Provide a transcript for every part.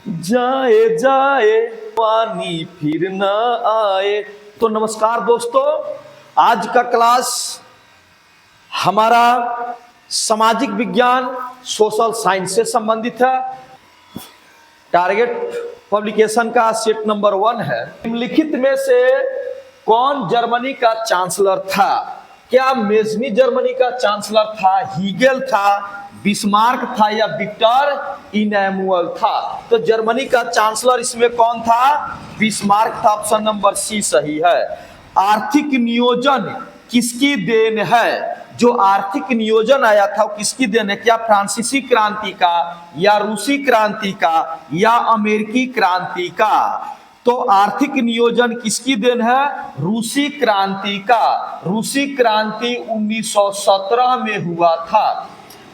जाए जाए पानी फिर न आए। तो नमस्कार दोस्तों, आज का क्लास हमारा सामाजिक विज्ञान सोशल साइंस से संबंधित है। टारगेट पब्लिकेशन का सेट नंबर 1 है। निम्नलिखित में से कौन जर्मनी का चांसलर था? क्या मेजनी जर्मनी का चांसलर था, हीगेल था, बिस्मार्क था या विक्टर इमैनुअल था? तो जर्मनी का चांसलर इसमें कौन था? बिस्मार्क था। ऑप्शन नंबर सी सही है। आर्थिक नियोजन किसकी देन है? जो आर्थिक नियोजन आया था वो किसकी देन है? क्या फ्रांसीसी क्रांति का या रूसी क्रांति का या अमेरिकी क्रांति का? तो आर्थिक नियोजन किसकी देन है? रूसी क्रांति का। रूसी क्रांति 1917 में हुआ था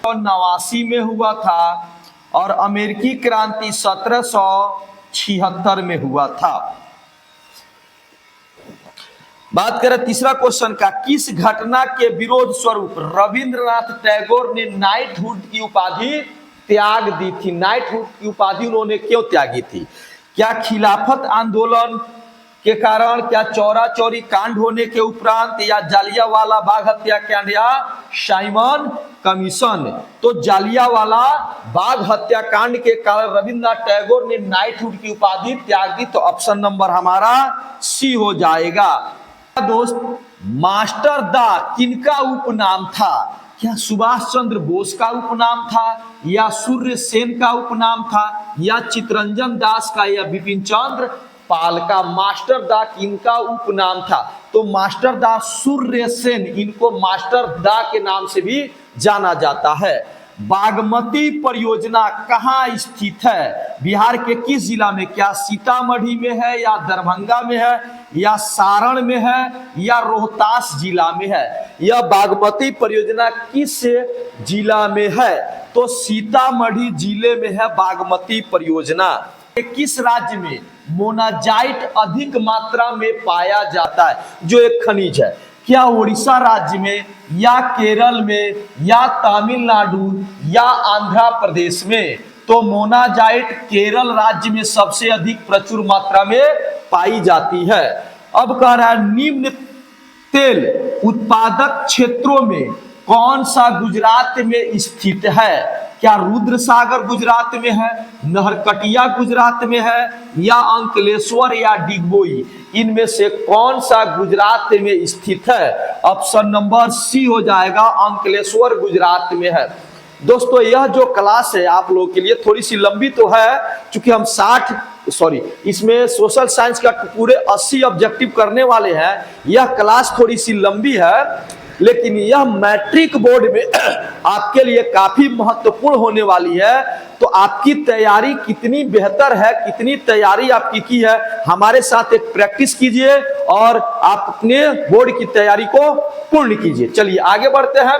और 89 में हुआ था और अमेरिकी क्रांति 1776 में हुआ था। बात करें तीसरा क्वेश्चन का, किस घटना के विरोध स्वरूप रविंद्रनाथ टैगोर ने नाइटहुड की उपाधि त्याग दी थी? नाइटहुड की उपाधि उन्होंने क्यों त्यागी थी? क्या खिलाफत आंदोलन के कारण, क्या चौरा चौरी कांड होने के उपरांत, या जालियांवाला बाग हत्याकांड या साइमन कमीशन? तो जालियांवाला बाग हत्याकांड के कारण रविंद्रनाथ टैगोर ने नाइटहुड की उपाधि त्याग दी। तो ऑप्शन नंबर हमारा सी हो जाएगा। दोस्त, मास्टर दा किनका उपनाम था? क्या सुभाष चंद्र बोस का उपनाम था या सूर्य सेन का उपनाम था या चित्तरंजन दास का या बिपिन चंद्र पाल का? मास्टर दा किनका उपनाम था? तो मास्टर दा सूर्य सेन, इनको मास्टर दा के नाम से भी जाना जाता है। बागमती परियोजना कहाँ स्थित है? बिहार के किस जिला में? क्या सीतामढ़ी में है या दरभंगा में है या सारण में है या रोहतास जिला में है? यह बागमती परियोजना किस जिला में है? तो सीतामढ़ी जिले में है बागमती परियोजना। किस राज्य में मोनाजाइट अधिक मात्रा में पाया जाता है, जो एक खनिज है? क्या उड़ीसा राज्य में या केरल में या तमिलनाडु या आंध्र प्रदेश में? तो मोनाजाइट केरल राज्य में सबसे अधिक प्रचुर मात्रा में पाई जाती है। अब कह रहा है, निम्न तेल उत्पादक क्षेत्रों में कौन सा गुजरात में स्थित है? क्या रुद्र सागर गुजरात में है, नहरकटिया गुजरात में है या अंकलेश्वर या डिगबोई? इनमें से कौन सा गुजरात में स्थित है? ऑप्शन नंबर सी हो जाएगा, अंकलेश्वर गुजरात में है। दोस्तों, यह जो क्लास है आप लोगों के लिए थोड़ी सी लंबी तो है, क्योंकि हम इसमें सोशल साइंस का पूरे 80 ऑब्जेक्टिव करने वाले हैं। यह क्लास थोड़ी सी लंबी है, लेकिन यह मैट्रिक बोर्ड में आपके लिए काफी महत्वपूर्ण होने वाली है। तो आपकी तैयारी कितनी बेहतर है, कितनी तैयारी आपकी की है, हमारे साथ एक प्रैक्टिस कीजिए और आप अपने बोर्ड की तैयारी को पूर्ण कीजिए। चलिए आगे बढ़ते हैं।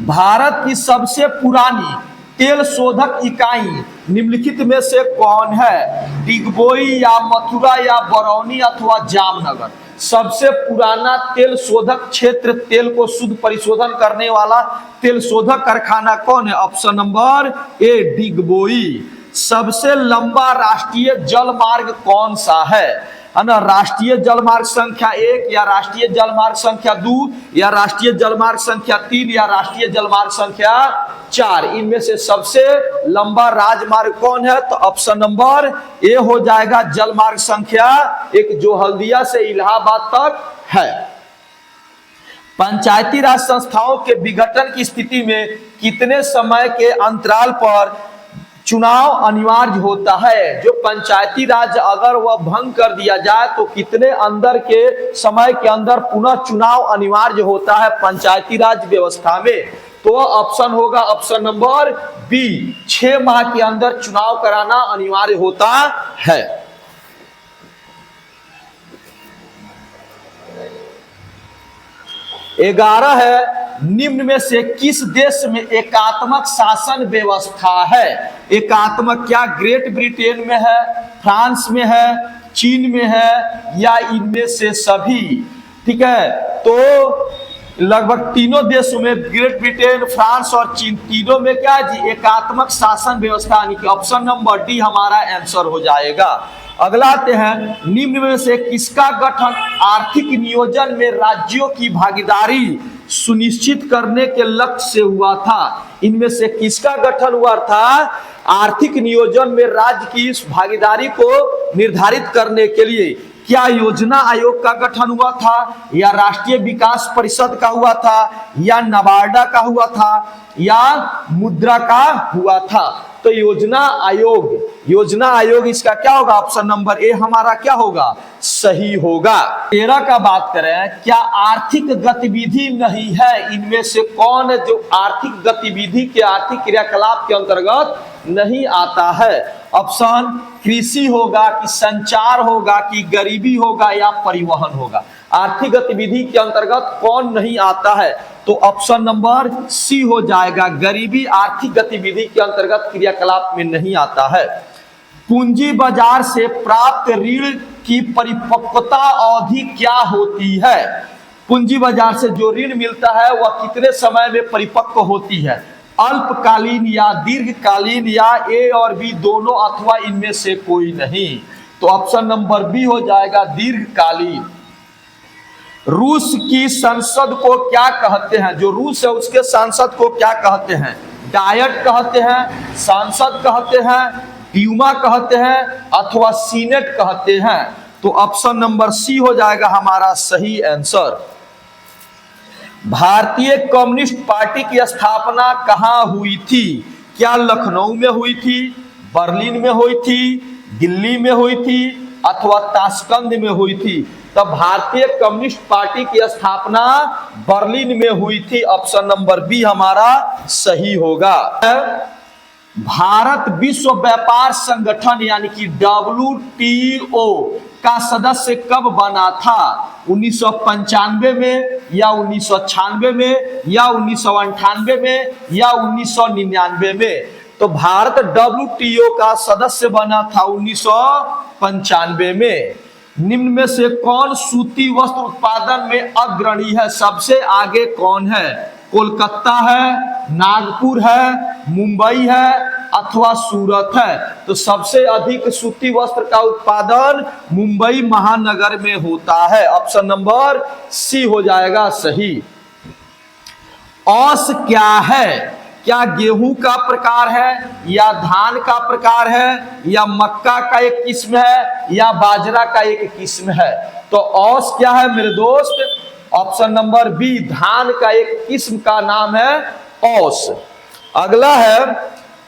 भारत की सबसे पुरानी तेल शोधक इकाई निम्नलिखित में से कौन है? डिगबोई या मथुरा या बरौनी अथवा जामनगर? सबसे पुराना तेल शोधक क्षेत्र, तेल को शुद्ध परिशोधन करने वाला तेल शोधक कारखाना कौन है? ऑप्शन नंबर ए, डिगबोई। सबसे लंबा राष्ट्रीय जल मार्ग कौन सा है ना? राष्ट्रीय जलमार्ग संख्या 1 या राष्ट्रीय जलमार्ग संख्या 2 या राष्ट्रीय जलमार्ग संख्या 3 या राष्ट्रीय जलमार्ग संख्या 4? इनमें से सबसे लंबा राजमार्ग कौन है? तो ऑप्शन नंबर ए हो जाएगा, जलमार्ग संख्या 1, जो हल्दिया से इलाहाबाद तक है। पंचायती राज संस्थाओं के विघटन की स्थिति में कितने समय के अंतराल पर चुनाव अनिवार्य होता है? जो पंचायती राज अगर वह भंग कर दिया जाए तो कितने अंदर के समय के अंदर पुनः चुनाव अनिवार्य होता है पंचायती राज व्यवस्था में? तो ऑप्शन होगा ऑप्शन नंबर बी, 6 माह के अंदर चुनाव कराना अनिवार्य होता है। 11 है, निम्न में से किस देश में एकात्मक शासन व्यवस्था है? एकात्मक क्या ग्रेट ब्रिटेन में है, फ्रांस में है, चीन में है या इनमें से सभी? ठीक है, तो लगभग तीनों देशों में, ग्रेट ब्रिटेन, फ्रांस और चीन, तीनों में क्या है जी, एकात्मक शासन व्यवस्था, यानी कि ऑप्शन नंबर डी हमारा आंसर हो जाएगा। अगला आते हैं, निम्न में से किसका गठन आर्थिक नियोजन में राज्यों की भागीदारी सुनिश्चित करने के लक्ष्य से हुआ था? इनमें से किसका गठन हुआ था आर्थिक नियोजन में राज्य की भागीदारी को निर्धारित करने के लिए? क्या योजना आयोग का गठन हुआ था, या राष्ट्रीय विकास परिषद का हुआ था, या नबार्डा का हुआ था, या मुद्रा का हुआ था? तो योजना आयोग इसका क्या होगा? ऑप्शन नंबर ए हमारा क्या होगा? सही होगा। 13 का बात करें, क्या आर्थिक गतिविधि नहीं है? इनमें से कौन जो आर्थिक गतिविधि के आर्थिक क्रियाकलाप के अंतर्गत नहीं आता है? ऑप्शन कृषि होगा, कि संचार होगा, कि गरीबी होगा, या परिवहन होगा? आर्थिक गतिविधि के अंतर्गत कौन नहीं आता है? तो ऑप्शन नंबर सी हो जाएगा, गरीबी आर्थिक गतिविधि के अंतर्गत क्रियाकलाप में नहीं आता है। पूंजी बाजार से प्राप्त ऋण की परिपक्वता अवधि क्या होती है? पूंजी बाजार से जो ऋण मिलता है वह कितने समय में परिपक्व होती है? अल्पकालीन या दीर्घकालीन, या ए और बी दोनों, अथवा इनमें से कोई नहीं? तो ऑप्शन नंबर बी हो जाएगा, दीर्घकालीन। रूस की संसद को क्या कहते हैं? जो रूस है उसके संसद को क्या कहते हैं? डायट कहते हैं, सांसद कहते हैं, ड्यूमा कहते हैं, अथवा सीनेट कहते हैं? तो ऑप्शन नंबर सी हो जाएगा हमारा सही आंसर। भारतीय कम्युनिस्ट पार्टी की स्थापना कहाँ हुई थी? क्या लखनऊ में हुई थी, बर्लिन में हुई थी, दिल्ली में हुई थी, अथवा ताशकंद में हुई थी? तब भारतीय कम्युनिस्ट पार्टी की स्थापना बर्लिन में हुई थी। ऑप्शन नंबर बी हमारा सही होगा। भारत विश्व व्यापार संगठन यानी कि WTO का सदस्य कब बना था? 1995 में, या 1996 में, या 1998 में, या 1999 में? तो भारत WTO का सदस्य बना था 1995 में। निम्न में से कौन सूती वस्त्र उत्पादन में अग्रणी है? सबसे आगे कौन है? कोलकाता है, नागपुर है, मुंबई है, अथवा सूरत है? तो सबसे अधिक सूती वस्त्र का उत्पादन मुंबई महानगर में होता है। ऑप्शन नंबर सी हो जाएगा सही। औस क्या है? क्या गेहूं का प्रकार है, या धान का प्रकार है, या मक्का का एक किस्म है, या बाजरा का एक किस्म है? तो औस क्या है मेरे दोस्त? ऑप्शन नंबर बी, धान का एक किस्म का नाम है औस। अगला है,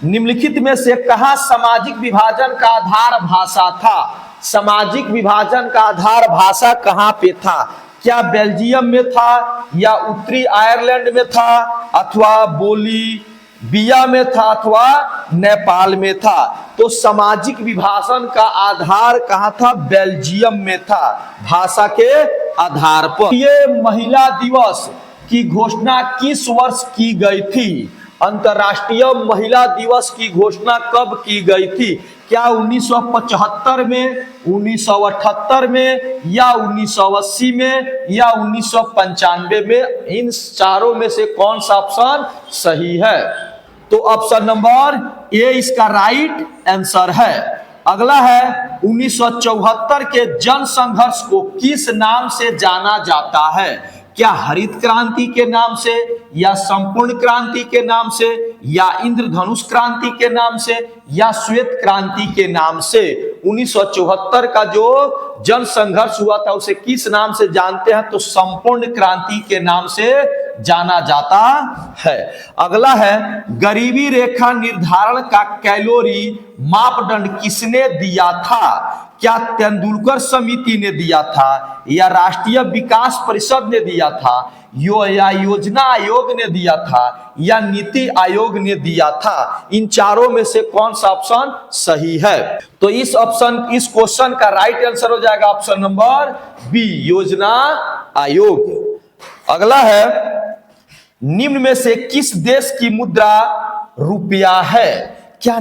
निम्नलिखित में से कहां सामाजिक विभाजन का आधार भाषा था? सामाजिक विभाजन का आधार भाषा कहां पे था? क्या बेल्जियम में था, या उत्तरी आयरलैंड में था, अथवा बोलीविया में था, अथवा नेपाल में था? तो सामाजिक विभाजन का आधार कहां था? बेल्जियम में था, भाषा के आधार पर। ये महिला दिवस की घोषणा किस वर्ष की गई थी? अंतर्राष्ट्रीय महिला दिवस की घोषणा कब की गई थी? क्या 1975 में, 1978 में, या 1980 में, या 1995 में? इन चारों में से कौन सा ऑप्शन सही है? तो ऑप्शन नंबर ए इसका राइट आंसर है। अगला है, 1974 के जन संघर्ष को किस नाम से जाना जाता है? क्या हरित क्रांति के नाम से, या संपूर्ण क्रांति के नाम से, या इंद्रधनुष क्रांति के नाम से, या श्वेत क्रांति के नाम से? 1974 का जो जन संघर्ष हुआ था उसे किस नाम से जानते हैं? तो संपूर्ण क्रांति के नाम से जाना जाता है। अगला है, गरीबी रेखा निर्धारण का कैलोरी मापदंड किसने दिया था? क्या तेंदुलकर समिति ने दिया था, या राष्ट्रीय विकास परिषद ने दिया था, या योजना आयोग ने दिया था, या नीति आयोग ने दिया था? इन चारों में से कौन सा ऑप्शन सही है? तो इस क्वेश्चन का राइट आंसर हो जाएगा ऑप्शन नंबर बी, योजना आयोग। अगला है, निम्न में से किस देश की मुद्रा रुपया है? क्या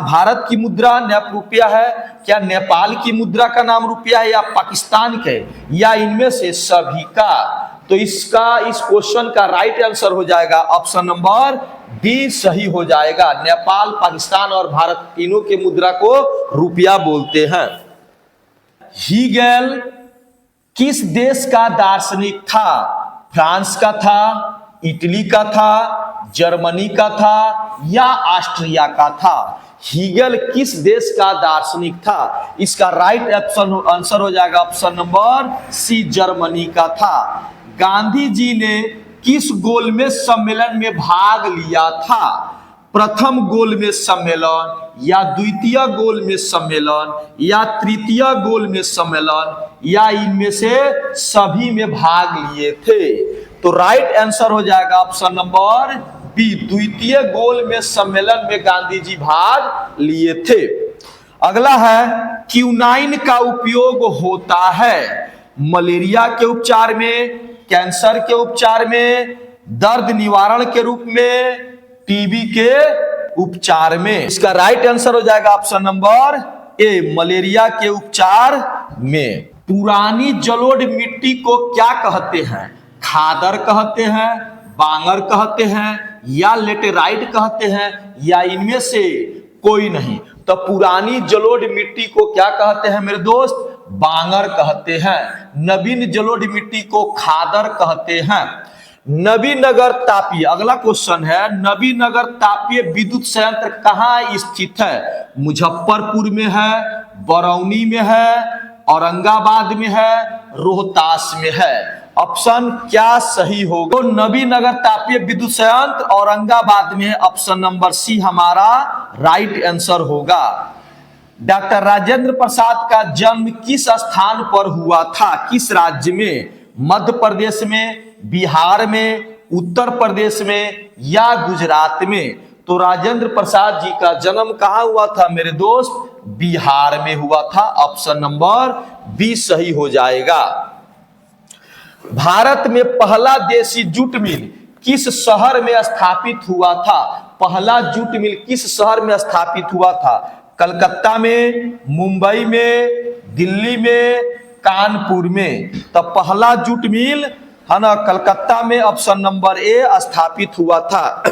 भारत की मुद्रा रुपया है, क्या नेपाल की मुद्रा का नाम रुपया है, या पाकिस्तान के, या इनमें से सभी का? तो इसका इस क्वेश्चन का राइट आंसर हो जाएगा ऑप्शन नंबर बी सही हो जाएगा। नेपाल, पाकिस्तान और भारत तीनों के मुद्रा को रुपया बोलते हैं। हीगेल किस देश का दार्शनिक था? फ्रांस का था, इटली का था, जर्मनी का था या ऑस्ट्रिया का था? हीगेल किस देश का दार्शनिक था? इसका राइट आंसर हो जाएगा ऑप्शन नंबर सी, जर्मनी का था। गांधी जी ने किस गोलमेज सम्मेलन में भाग लिया था? प्रथम गोलमेज सम्मेलन या द्वितीय गोलमेज सम्मेलन या तृतीय गोलमेज सम्मेलन या इनमें से सभी में भाग लिए थे? तो राइट आंसर हो जाएगा ऑप्शन नंबर बी, द्वितीय गोलमेज सम्मेलन में गांधी जी भाग लिए थे। अगला है, क्यूनाइन का उपयोग होता है मलेरिया के उपचार में, कैंसर के उपचार में, दर्द निवारण के रूप में, टीबी के उपचार में? इसका राइट आंसर हो जाएगा ऑप्शन नंबर ए, मलेरिया के उपचार में। पुरानी जलोढ़ मिट्टी को क्या कहते हैं? खादर कहते हैं, बांगर कहते हैं या लेटेराइट कहते हैं या इनमें से कोई नहीं? तो पुरानी जलोढ़ मिट्टी को क्या कहते हैं मेरे दोस्त? बांगर कहते हैं। नवीन जलोढ़ मिट्टी को खादर कहते हैं। नवीनगर तापीय, अगला क्वेश्चन है, नवीनगर तापीय विद्युत संयंत्र कहाँ स्थित है? मुजफ्फरपुर में है, बरौनी में है, औरंगाबाद में है, रोहतास में है? ऑप्शन क्या सही होगा? तो नवीनगर तापीय विद्युत संयंत्र औरंगाबाद में, ऑप्शन नंबर सी हमारा राइट आंसर होगा। डॉक्टर राजेंद्र प्रसाद का जन्म किस स्थान पर हुआ था? किस राज्य में? मध्य प्रदेश में, बिहार में, उत्तर प्रदेश में या गुजरात में? तो राजेंद्र प्रसाद जी का जन्म कहाँ हुआ था मेरे दोस्त? बिहार में हुआ था। ऑप्शन नंबर बी सही हो जाएगा। भारत में पहला देसी जूट मिल किस शहर में स्थापित हुआ था? पहला जूट मिल किस शहर में स्थापित हुआ था? कलकत्ता में, मुंबई में, दिल्ली में, कानपुर में? तो पहला जूट मिल है ना कलकत्ता में, ऑप्शन नंबर ए स्थापित हुआ था।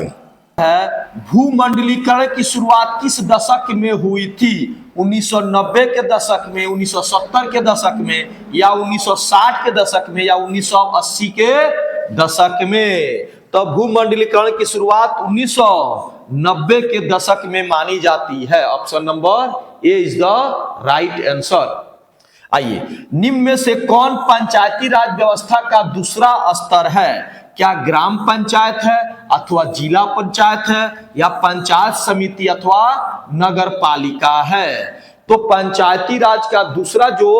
भूमंडलीकरण की शुरुआत किस दशक में हुई थी? 1990 के दशक में, 1970 के दशक में या 1960 के दशक में या 1980 के दशक में? तो भूमंडलीकरण की शुरुआत 1990 के दशक में मानी जाती है। Option number A is the right answer. आइए, निम्न में से कौन पंचायती राज व्यवस्था का दूसरा स्तर है? क्या ग्राम पंचायत है अथवा जिला पंचायत है या पंचायत समिति अथवा नगर पालिका है? तो पंचायती राज का दूसरा जो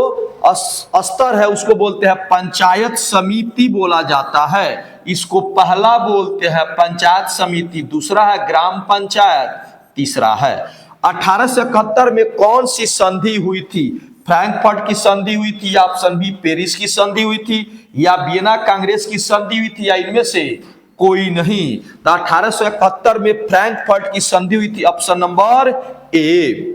स्तर है उसको बोलते हैं पंचायत समिति बोला जाता है। इसको पहला बोलते हैं पंचायत समिति, दूसरा है ग्राम पंचायत, तीसरा है। 1871 में कौन सी संधि हुई थी? फ्रैंकफर्ट की संधि हुई थी या ऑप्शन बी पेरिस की संधि हुई थी या वियना कांग्रेस की संधि हुई थी या इनमें से कोई नहीं? तो 1871 में फ्रैंकफर्ट की संधि हुई थी, ऑप्शन नंबर ए।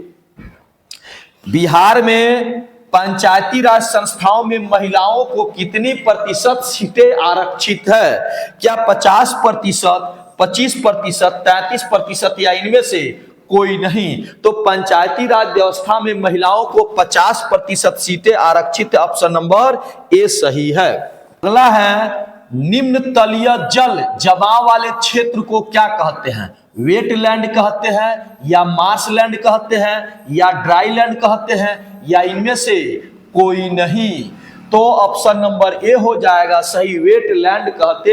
बिहार में पंचायती राज संस्थाओं में महिलाओं को कितनी प्रतिशत सीटें आरक्षित है? क्या 50%, 25%, 33% या इनमें से कोई नहीं? तो पंचायती राज व्यवस्था में महिलाओं को 50% सीटें आरक्षित, ऑप्शन नंबर ए सही है। अगला है, निम्न तलीय जल जमाव वाले क्षेत्र को क्या कहते हैं? वेटलैंड कहते हैं या मार्शलैंड कहते हैं या ड्राईलैंड कहते हैं या इनमें से कोई नहीं? तो ऑप्शन नंबर ए हो जाएगा सही, वेटलैंड कहते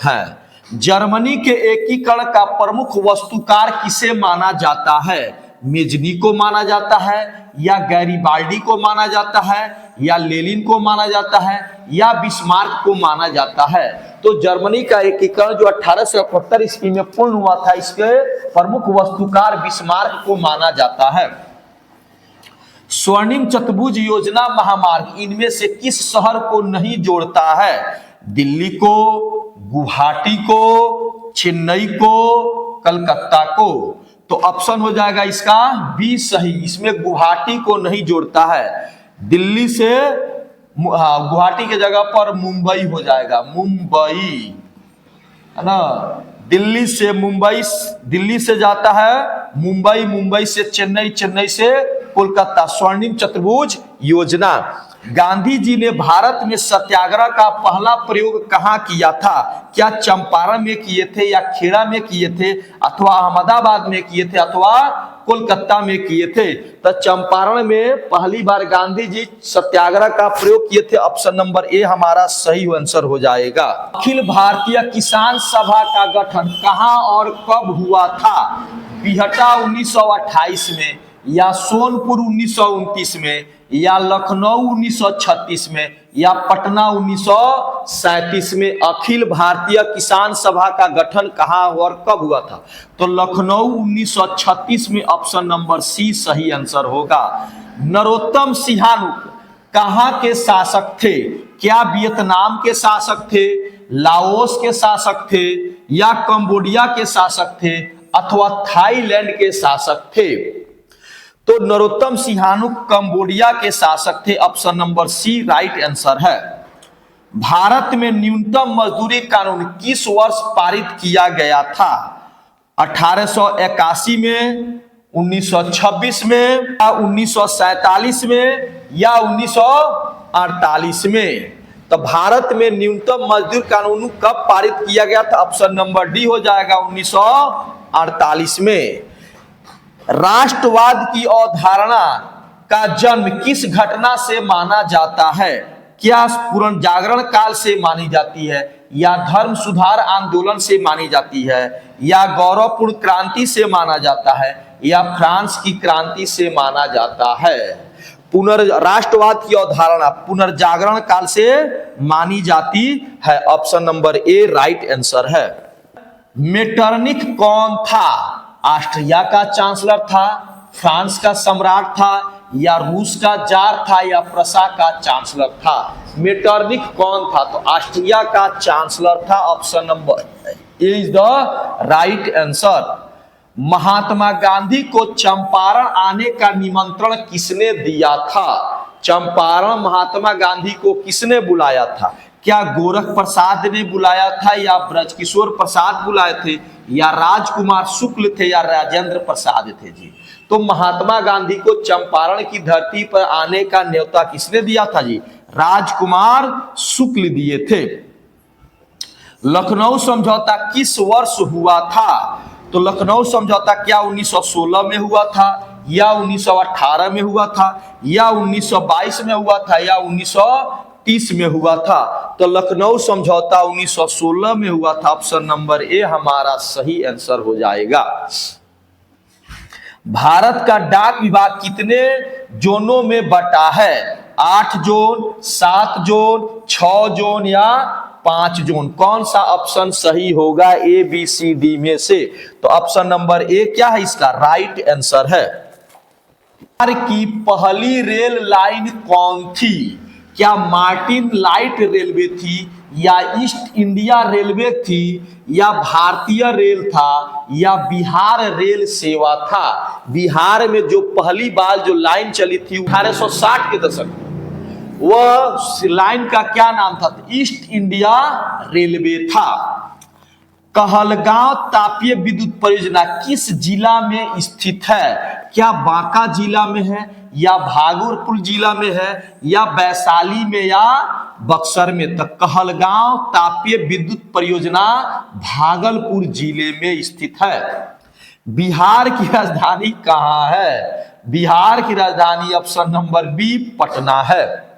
हैं। जर्मनी के एकीकरण का प्रमुख वस्तुकार किसे माना जाता है? मेजनी को माना जाता है या गैरीबाल्डी को माना जाता है या लेनिन को माना जाता है या बिस्मार्क को माना जाता है? तो जर्मनी का एकीकरण जो 1871 ईस्वी में पूर्ण हुआ था, इसके प्रमुख वस्तुकार बिस्मार्क को माना जाता है। स्वर्णिम चतुर्भुज योजना महामार्ग इनमें से किस शहर को नहीं जोड़ता है? दिल्ली को, गुवाहाटी को, चेन्नई को, कलकत्ता को? तो ऑप्शन हो जाएगा इसका बी सही, इसमें गुवाहाटी को नहीं जोड़ता है। दिल्ली से हाँ, गुवाहाटी के जगह पर मुंबई हो जाएगा, मुंबई, है ना। दिल्ली से मुंबई, दिल्ली से जाता है मुंबई, मुंबई से चेन्नई, चेन्नई से कोलकाता, स्वर्णिम चतुर्भुज योजना। गांधी जी ने भारत में सत्याग्रह का पहला प्रयोग कहाँ किया था? क्या चंपारण में किए थे, या खेड़ा में किए थे, अथवा अहमदाबाद में किए थे, अथवा कोलकाता में किए थे? तो चंपारण में पहली बार गांधी जी सत्याग्रह का प्रयोग किए थे। ऑप्शन नंबर ए हमारा सही आंसर हो जाएगा। अखिल भारतीय किसान सभा का गठन कहाँ और कब हुआ था? बिहटा 1928 में, या सोनपुर 1929 में, या लखनऊ 1936 में, या पटना 1937 में। अखिल भारतीय किसान सभा का गठन कहाँ और कब हुआ था? तो लखनऊ 1936 में। ऑप्शन नंबर सी सही आंसर होगा। नरोत्तम सिंहानुक कहाँ के शासक थे? क्या वियतनाम के शासक थे, लाओस के शासक थे, या कंबोडिया के शासक थे, अथवा थाईलैंड के शासक थे? तो नरोत्तम सिंहानुक कंबोडिया के शासक थे। Option number C right answer है। भारत में न्यूनतम मजदूरी कानून किस वर्ष पारित किया गया था? 1881 में, 1926 में, या 1947 में, या 1948 में? तो भारत में न्यूनतम मजदूर कानून कब पारित किया गया था? ऑप्शन नंबर डी हो जाएगा, 1948 में। राष्ट्रवाद की अवधारणा का जन्म किस घटना से माना जाता है? क्या पुनर्जागरण काल से मानी जाती है, या धर्म सुधार आंदोलन से मानी जाती है, या गौरवपूर्ण क्रांति से माना जाता है, या फ्रांस की क्रांति से माना जाता है? राष्ट्रवाद की अवधारणा पुनर्जागरण काल से मानी जाती है। ऑप्शन नंबर ए राइट आंसर है। मेटरनिख कौन था? ऑस्ट्रिया का चांसलर था, फ्रांस का सम्राट था, या रूस का जार था, या प्रसा का चांसलर था? मेटरनिख कौन था? तो ऑस्ट्रिया का चांसलर था। Option number A is the right answer. Mahatma Gandhi को चंपारण आने का निमंत्रण किसने दिया था? चंपारण महात्मा गांधी को किसने बुलाया था? क्या गोरख प्रसाद ने बुलाया था, या ब्रजकिशोर प्रसाद बुलाए थे, या राजकुमार शुक्ल थे, या राजेंद्र प्रसाद थे? जी, तो महात्मा गांधी को चंपारण की धरती पर आने का न्योता किसने दिया था? जी, राजकुमार शुक्ल दिए थे। लखनऊ समझौता किस वर्ष हुआ था? तो लखनऊ समझौता क्या 1916 में हुआ था, या 1918 में हुआ था, या 1922 में हुआ था, या 1930 में हुआ था? तो लखनऊ समझौता 1916 में हुआ था। ऑप्शन नंबर ए हमारा सही आंसर हो जाएगा। भारत का डाक विभाग कितने जोनों में बटा है? 8 जोन, 7 जोन, 6 जोन, या 5 जोन? कौन सा ऑप्शन सही होगा ए बी सी डी में से? तो ऑप्शन नंबर ए क्या है इसका राइट आंसर है। बिहार की पहली रेल लाइन कौन थी? क्या मार्टिन लाइट रेलवे थी, या ईस्ट इंडिया रेलवे थी, या भारतीय रेल था, या बिहार रेल सेवा था? बिहार में जो पहली बार जो लाइन चली थी 1860 के दशक में, वह लाइन का क्या नाम था? ईस्ट इंडिया रेलवे था। कहलगांव तापीय विद्युत परियोजना किस जिला में स्थित है? क्या बांका जिला में है, या भागलपुर जिला में है, या वैशाली में, या बक्सर में? तो कहलगांव तापीय विद्युत परियोजना भागलपुर जिले में स्थित है। बिहार की राजधानी कहाँ है? बिहार की राजधानी ऑप्शन नंबर बी पटना है।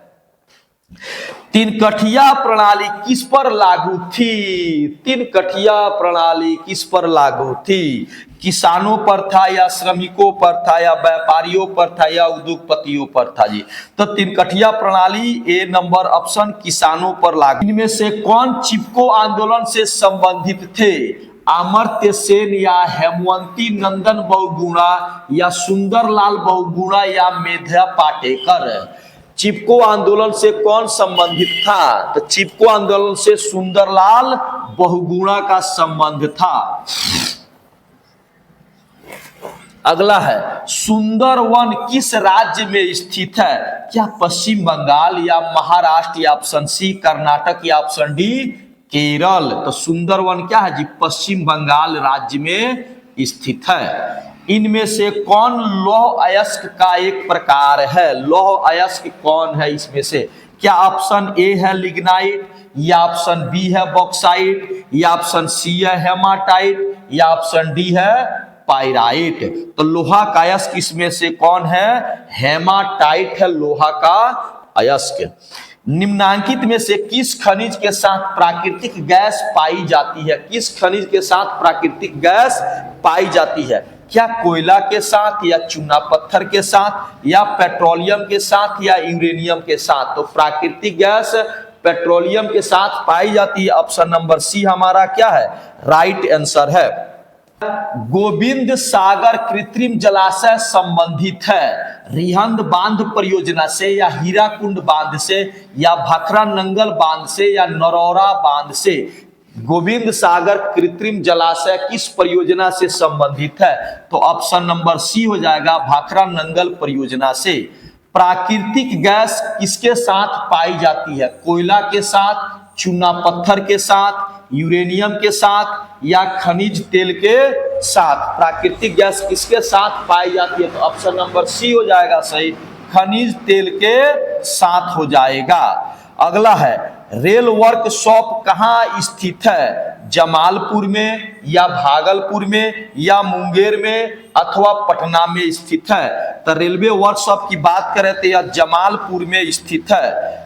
तिनकठिया प्रणाली किस पर लागू थी? तिनकठिया प्रणाली किस पर लागू थी? किसानों पर था, या श्रमिकों पर था, या व्यापारियों पर था, या उद्योगपतियों पर था? जी, तो तिनकठिया प्रणाली ए नंबर ऑप्शन किसानों पर लागू। इनमें से कौन चिपको आंदोलन से संबंधित थे? अमर्त्य सेन, या हेमवंती नंदन बहुगुणा, या सुंदरलाल बहुगुणा, या मेधा पाटेकर? चिपको आंदोलन से कौन संबंधित था? तो चिपको आंदोलन से सुंदरलाल बहुगुणा का संबंध था। अगला है सुंदरवन किस राज्य में स्थित है? क्या पश्चिम बंगाल या महाराष्ट्र या ऑप्शन सी कर्नाटक या ऑप्शन डी केरल? तो सुंदरवन क्या है जी? पश्चिम बंगाल राज्य में स्थित है। इनमें से कौन लौह अयस्क का एक प्रकार है? लौह अयस्क कौन है इसमें से? क्या ऑप्शन ए है लिग्नाइट या ऑप्शन बी है बॉक्साइट या ऑप्शन सी है हेमाटाइट या ऑप्शन डी है पाइराइट? तो लोहा का अयस्क इसमें से कौन है? हेमाटाइट है लोहा का अयस्क। निम्नांकित में से किस खनिज के साथ प्राकृतिक गैस पाई जाती है? किस खनिज के साथ प्राकृतिक गैस पाई जाती है? क्या कोयला के साथ या चूना पत्थर के साथ या पेट्रोलियम के साथ या यूरेनियम के साथ? तो प्राकृतिक गैस पेट्रोलियम के साथ पाई जाती है। ऑप्शन नंबर सी हमारा क्या है? राइट आंसर है। गोविंद सागर कृत्रिम जलाशय संबंधित है रिहंद बांध परियोजना से या हीराकुंड बांध से या भाखरा नंगल बांध से या नरौरा बांध से? गोविंद सागर कृत्रिम जलाशय किस परियोजना से संबंधित है? तो ऑप्शन नंबर सी हो जाएगा भाखरा नंगल परियोजना से। प्राकृतिक गैस किसके साथ पाई जाती है? कोयला के साथ, चूना पत्थर के साथ, यूरेनियम के साथ या खनिज तेल के साथ? प्राकृतिक गैस किसके साथ पाई जाती है? तो ऑप्शन नंबर सी हो जाएगा सही, खनिज तेल के साथ हो जाएगा। अगला है रेल वर्कशॉप कहाँ स्थित है? जमालपुर में या भागलपुर में या मुंगेर में अथवा पटना में स्थित है? तो रेलवे वर्कशॉप की बात करें तो यह जमालपुर में स्थित है।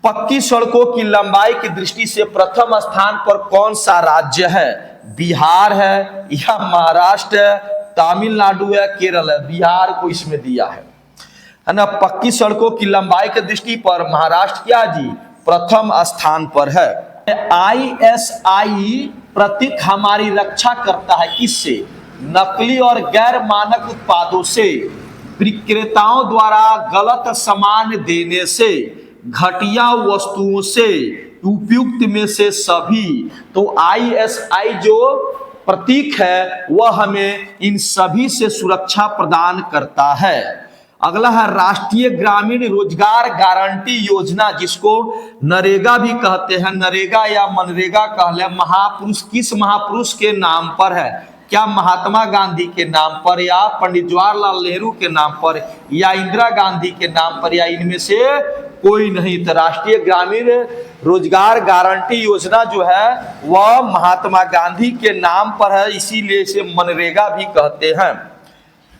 पक्की सड़कों की लंबाई की दृष्टि से प्रथम स्थान पर कौन सा राज्य है? बिहार है या महाराष्ट्र है, तमिलनाडु है, केरल है? बिहार को इसमें दिया है ना। पक्की सड़कों की लंबाई की दृष्टि पर महाराष्ट्र क्या जी? प्रथम स्थान पर है। ISI प्रतीक हमारी रक्षा करता है किससे? नकली और गैर मानक उत्पादों से, विक्रेताओं द्वारा गलत सामान देने से, घटिया वस्तुओं से, उपयुक्त में से सभी। तो ISI जो प्रतीक है वह हमें इन सभी से सुरक्षा प्रदान करता है। अगला है राष्ट्रीय ग्रामीण रोजगार गारंटी योजना, जिसको नरेगा भी कहते हैं, नरेगा या मनरेगा कह ले, महापुरुष किस महापुरुष के नाम पर है? क्या महात्मा गांधी के नाम पर या पंडित जवाहरलाल नेहरू के नाम पर या इंदिरा गांधी के नाम पर या इनमें से कोई नहीं? तो राष्ट्रीय ग्रामीण रोजगार गारंटी योजना जो है वह महात्मा गांधी के नाम पर है, इसीलिए इसे मनरेगा भी कहते हैं।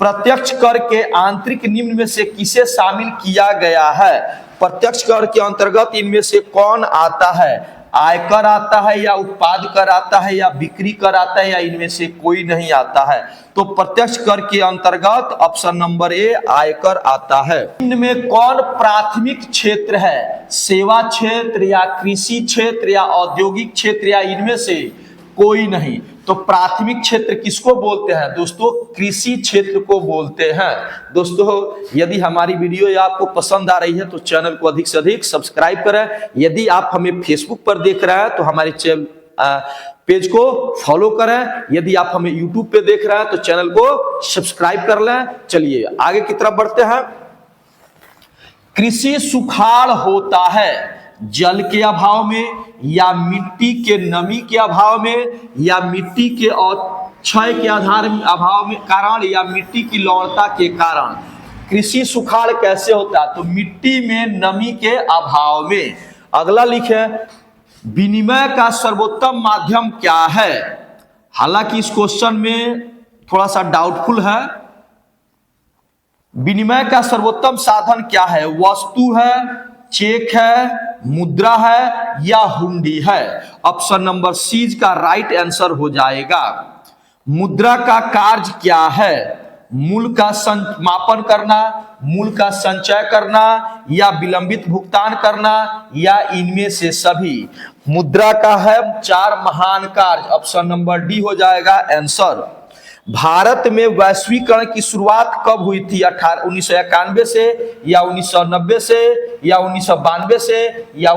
प्रत्यक्ष कर के आंतरिक निम्न में से किसे शामिल किया गया है? प्रत्यक्ष कर के अंतर्गत इनमें से कौन आता है? आयकर आता है या उत्पाद कर आता है या बिक्री कर आता है या इनमें से कोई नहीं आता है? तो प्रत्यक्ष कर के अंतर्गत ऑप्शन नंबर ए आयकर आता है। इनमें कौन प्राथमिक क्षेत्र है? सेवा क्षेत्र या कृषि क्षेत्र या औद्योगिक क्षेत्र या इनमें से कोई नहीं? तो प्राथमिक क्षेत्र किसको बोलते हैं दोस्तों? कृषि क्षेत्र को बोलते हैं। दोस्तों यदि हमारी वीडियो आपको पसंद आ रही है तो चैनल को अधिक से अधिक सब्सक्राइब करें। यदि आप हमें फेसबुक पर देख रहे हैं तो हमारे पेज को फॉलो करें। यदि आप हमें यूट्यूब पे देख रहे हैं तो चैनल को सब्सक्राइब कर लें। चलिए आगे की तरफ बढ़ते हैं। कृषि सुखाड़ होता है जल के अभाव में या मिट्टी के नमी के अभाव में या मिट्टी के क्षय के अभाव में कारण या मिट्टी की लवणता के कारण। कृषि सुखाड़ कैसे होता है? तो मिट्टी में नमी के अभाव में। अगला लिखे विनिमय का सर्वोत्तम माध्यम क्या है? हालांकि इस क्वेश्चन में थोड़ा सा डाउटफुल है। विनिमय का सर्वोत्तम साधन क्या है? वस्तु है, चेक है, मुद्रा है या हुंडी है? ऑप्शन नंबर सी का राइट आंसर हो जाएगा। मुद्रा का कार्य क्या है? मूल्य का मापन करना, मूल्य का संचय करना या विलंबित भुगतान करना या इनमें से सभी? मुद्रा का है 4 महान कार्य। ऑप्शन नंबर डी हो जाएगा आंसर। भारत में वैश्वीकरण की शुरुआत कब हुई थी? 1991 से या 1990 से या 1992 से या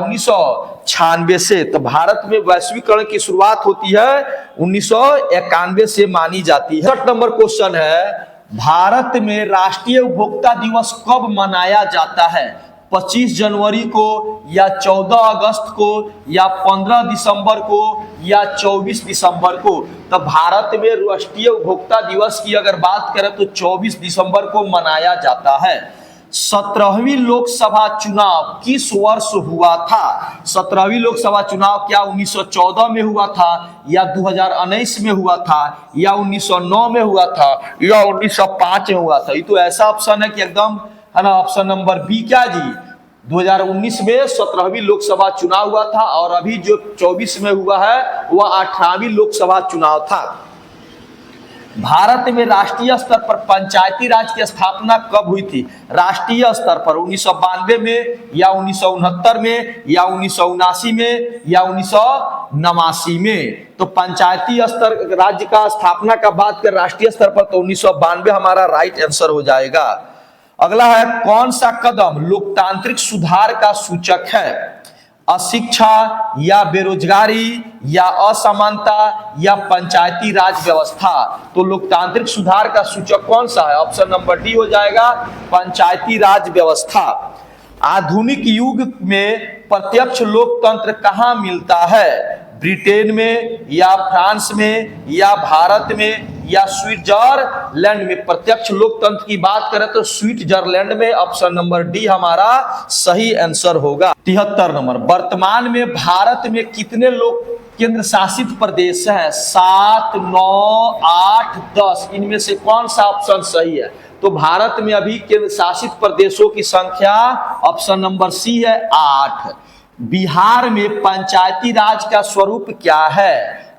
1996 से। तो भारत में वैश्वीकरण की शुरुआत होती है 1991 से मानी जाती है। 6 नंबर क्वेश्चन है, भारत में राष्ट्रीय उपभोक्ता दिवस कब मनाया जाता है? 25 जनवरी को या 14 अगस्त को या 15 दिसंबर को या 24 दिसंबर को? तो भारत में राष्ट्रीय उपभोक्ता दिवस की अगर बात करें तो 24 दिसंबर को मनाया जाता है। 17वीं लोकसभा चुनाव किस वर्ष हुआ था? 17वीं लोकसभा चुनाव क्या 1914 में हुआ था या 2019 में हुआ था या 1909 में हुआ था या 1905 में हुआ था? ये तो ऐसा ऑप्शन है कि एकदम है ना, ऑप्शन नंबर बी क्या जी, 2019 में 17वीं लोकसभा चुनाव हुआ था और अभी जो 24 में हुआ है वह 18वीं लोकसभा चुनाव था। भारत में राष्ट्रीय स्तर पर पंचायती राज की स्थापना कब हुई थी? राष्ट्रीय स्तर पर 1992 में या 1969 में या 1979 में या 1989 में? तो पंचायती स्तर राज्य का स्थापना का बात कर राष्ट्रीय स्तर पर तो 1992 हमारा राइट आंसर हो जाएगा। अगला है, कौन सा कदम लोकतांत्रिक सुधार का सूचक है? अशिक्षा या बेरोजगारी या असमानता या पंचायती राज व्यवस्था? तो लोकतांत्रिक सुधार का सूचक कौन सा है? ऑप्शन नंबर डी हो जाएगा, पंचायती राज व्यवस्था। आधुनिक युग में प्रत्यक्ष लोकतंत्र कहाँ मिलता है? ब्रिटेन में या फ्रांस में या भारत में या स्विट्जरलैंड में? प्रत्यक्ष लोकतंत्र की बात करें तो स्विट्जरलैंड में। ऑप्शन नंबर डी हमारा सही आंसर होगा। 73 नंबर, वर्तमान में भारत में कितने लोग केंद्र शासित प्रदेश हैं? 7, 9, 8, 10, इनमें से कौन सा ऑप्शन सही है? तो भारत में अभी केंद्र शासित प्रदेशों की संख्या ऑप्शन नंबर सी है 8। बिहार में पंचायती राज का स्वरूप क्या है?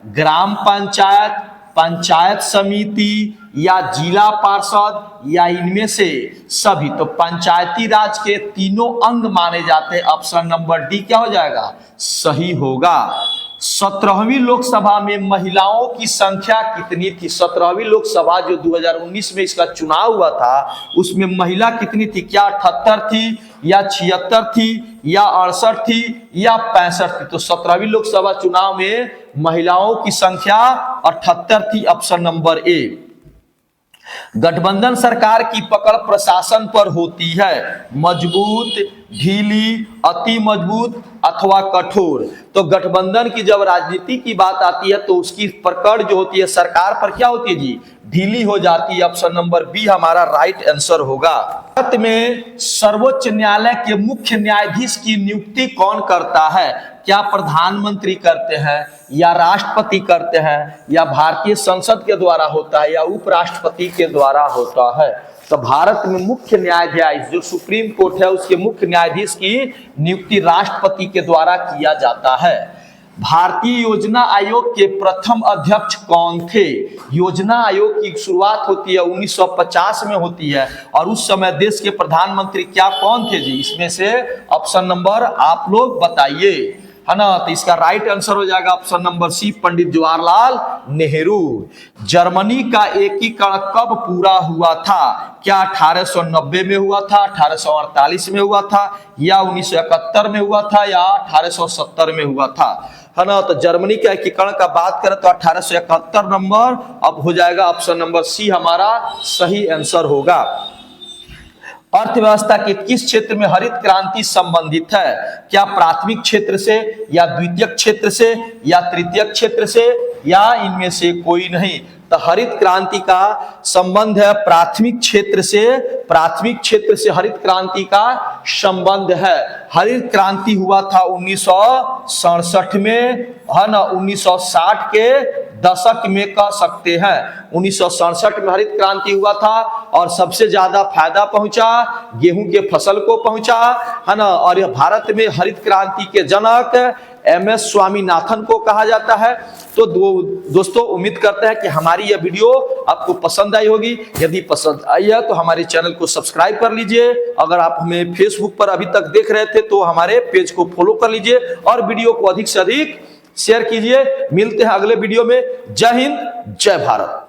ग्राम पंचायत, पंचायत समिति या जिला पार्षद या इनमें से सभी? तो पंचायती राज के तीनों अंग माने जाते हैं। ऑप्शन नंबर डी क्या हो जाएगा? सही होगा। 17वीं लोकसभा में महिलाओं की संख्या कितनी थी? 17वीं लोकसभा जो 2019 में इसका चुनाव हुआ था उसमें महिला कितनी थी? क्या 78 थी या 76 थी या 68 थी या 65 थी? तो 17वीं लोकसभा चुनाव में महिलाओं की संख्या 78 थी। ऑप्शन नंबर ए। गठबंधन सरकार की पकड़ प्रशासन पर होती है, मजबूत, ढीली, अति मजबूत अथवा कठोर? तो गठबंधन की जब राजनीति की बात आती है तो उसकी पकड़ जो होती है सरकार पर क्या होती है जी? ढीली हो जाती है। ऑप्शन नंबर बी हमारा राइट आंसर होगा। भारत में सर्वोच्च न्यायालय के मुख्य न्यायाधीश की नियुक्ति कौन करता है? क्या प्रधानमंत्री करते हैं या राष्ट्रपति करते हैं या भारतीय संसद के द्वारा होता है या उपराष्ट्रपति के द्वारा होता है? तो भारत में मुख्य न्यायाधीश जो सुप्रीम कोर्ट है उसके मुख्य न्यायाधीश की नियुक्ति राष्ट्रपति के द्वारा किया जाता है। भारतीय योजना आयोग के प्रथम अध्यक्ष कौन थे? योजना आयोग की शुरुआत होती है 1950 में होती है और उस समय देश के प्रधानमंत्री क्या कौन थे जी? इसमें से ऑप्शन नंबर आप लोग बताइए, है ना? तो इसका राइट आंसर हो जाएगा ऑप्शन नंबर सी, पंडित जवाहरलाल नेहरू। जर्मनी का एकीकरण कब पूरा हुआ था? क्या 1890 में हुआ था, 1848 में हुआ था या 1971 में हुआ था या 1870 में हुआ था? है ना? तो जर्मनी के एकीकरण का बात करें तो 1871 नंबर अब हो जाएगा। ऑप्शन नंबर सी हमारा सही आंसर होगा। अर्थव्यवस्था के किस क्षेत्र में हरित क्रांति संबंधित है? क्या प्राथमिक क्षेत्र से या द्वितीयक क्षेत्र से या तृतीयक क्षेत्र से या इनमें से कोई नहीं? तो हरित क्रांति का संबंध है प्राथमिक क्षेत्र से। प्राथमिक क्षेत्र से हरित क्रांति का संबंध है। हरित क्रांति हुआ था 1967 में, है ना? 1960 के दशक में कह सकते हैं। 1967 में हरित क्रांति हुआ था और सबसे ज्यादा फायदा पहुंचा गेहूं के फसल को पहुंचा, है ना? और यह भारत में हरित क्रांति के जनक एम.एस. स्वामीनाथन को कहा जाता है। तो दोस्तों उम्मीद करते हैं कि हमारी यह वीडियो आपको पसंद आई होगी। यदि पसंद आई है तो हमारे चैनल को सब्सक्राइब कर लीजिए। अगर आप हमें फेसबुक पर अभी तक देख रहे थे तो हमारे पेज को फॉलो कर लीजिए और वीडियो को अधिक से अधिक शेयर कीजिए। मिलते हैं अगले वीडियो में। जय हिंद, जय भारत।